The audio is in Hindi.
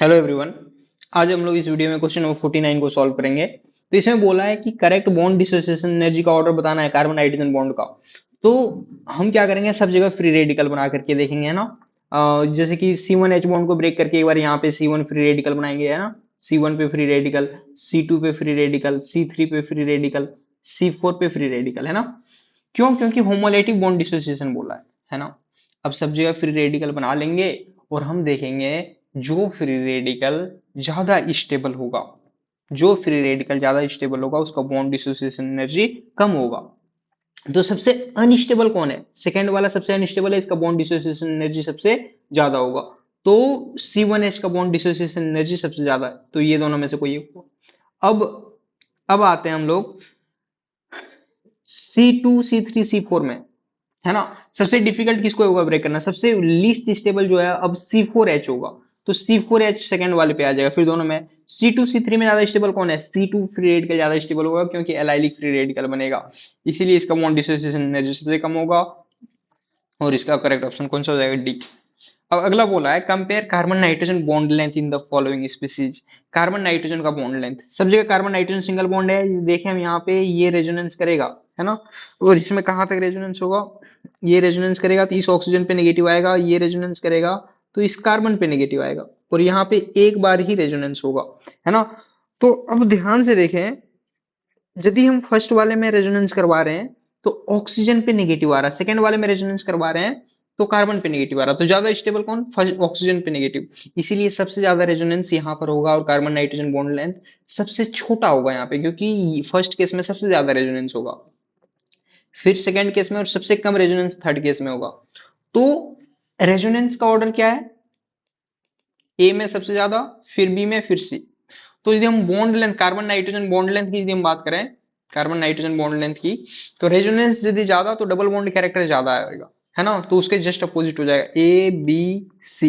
Hello everyone. आज हम लोग इस वीडियो में क्वेश्चन नंबर 49 को सॉल्व करेंगे। तो इसमें बोला है कि करेक्ट बॉन्ड डिसोसिएशन एनर्जी का ऑर्डर बताना है कार्बन हाइड्रोजन बॉन्ड का। तो हम क्या करेंगे, सब जगह फ्री रेडिकल बना करके देखेंगे, है ना। जैसे कि C1H बॉन्ड को ब्रेक करके एक बार यहाँ पे C1 फ्री रेडिकल बनाएंगे, है ना। C1 पे फ्री रेडिकल, C2 पे फ्री रेडिकल, C3 पे फ्री रेडिकल, C4 पे फ्री रेडिकल, है ना। क्यों? क्योंकि होमोलेटिक बॉन्ड डिसोसिएशन बोला है ना। अब सब जगह फ्री रेडिकल बना लेंगे और हम देखेंगे जो फ्री रेडिकल ज्यादा स्टेबल होगा, जो फ्री रेडिकल ज्यादा स्टेबल होगा उसका बॉन्ड डिसोसिएशन एनर्जी कम होगा। तो सबसे अनस्टेबल कौन है? सेकंड वाला सबसे अनस्टेबल है, इसका बॉन्ड डिसोसिएशन एनर्जी सबसे ज्यादा होगा। तो C1H का बॉन्ड डिसोसिएशन एनर्जी सबसे ज्यादा है, तो ये दोनों में से कोई एक होगा। अब आते हैं हम लोग C2 C3 C4 में, है ना। सबसे डिफिकल्ट किसको होगा ब्रेक करना? सबसे लीस्ट स्टेबल जो है अब C4H होगा। तो C4H सेकंड वाले पे आ जाएगा। फिर दोनों में C2 C3 में ज्यादा स्टेबल कौन है? C2 फ्री रेडिकल ज्यादा स्टेबल होगा क्योंकि एलाइलिक फ्री रेडिकल बनेगा, इसीलिए इसका बॉन्ड डिसोसिएशन एनर्जी सबसे कम होगा। और इसका करेक्ट ऑप्शन कौन सा हो जाएगा? डी। अब अगला बोला है compare carbon nitrogen bond length in the following species. Carbon nitrogen का बॉन्ड लेंथ, सब जगह कार्बन नाइट्रोजन सिंगल बॉन्ड है, देखें हम यहाँ पे ये रेजोनेंस करेगा, है ना। और इसमें कहाँ तक रेजोनेंस होगा? ये रेजोनेंस करेगा तो इस ऑक्सीजन पे नेगेटिव आएगा, ये रेजोनेंस करेगा तो इस कार्बन पे नेगेटिव आएगा, और यहाँ पे एक बार ही रेजोनेंस होगा, है ना। तो अब ध्यान से देखें, यदि हम फर्स्ट वाले में रेजोनेंस करवा रहे हैं तो ऑक्सीजन पे नेगेटिव आ रहा है, सेकंड वाले में रेजोनेंस करवा रहे हैं तो कार्बन पे नेगेटिव आ रहा है, तो ज्यादा स्टेबल कौन? फर्स्ट ऑक्सीजन पे नेगेटिव, इसीलिए सबसे ज्यादा रेजोनेंस यहाँ पर होगा और कार्बन नाइट्रोजन बॉन्ड लेंथ सबसे छोटा होगा यहाँ पे, क्योंकि फर्स्ट केस में सबसे ज्यादा रेजोनेंस होगा, फिर सेकंड केस में, और सबसे कम रेजोनेंस थर्ड केस में होगा। तो रेजोनेंस का ऑर्डर क्या है? ए में सबसे ज्यादा, फिर बी में, फिर सी। तो यदि हम bond length, carbon nitrogen bond length की यदि हम बात करें, कार्बन नाइट्रोजन बॉन्ड लेंथ की, तो रेजोनेंस यदि ज्यादा तो डबल बॉन्ड कैरेक्टर ज्यादा आएगा, है ना। तो उसके जस्ट अपोजिट हो जाएगा A B C।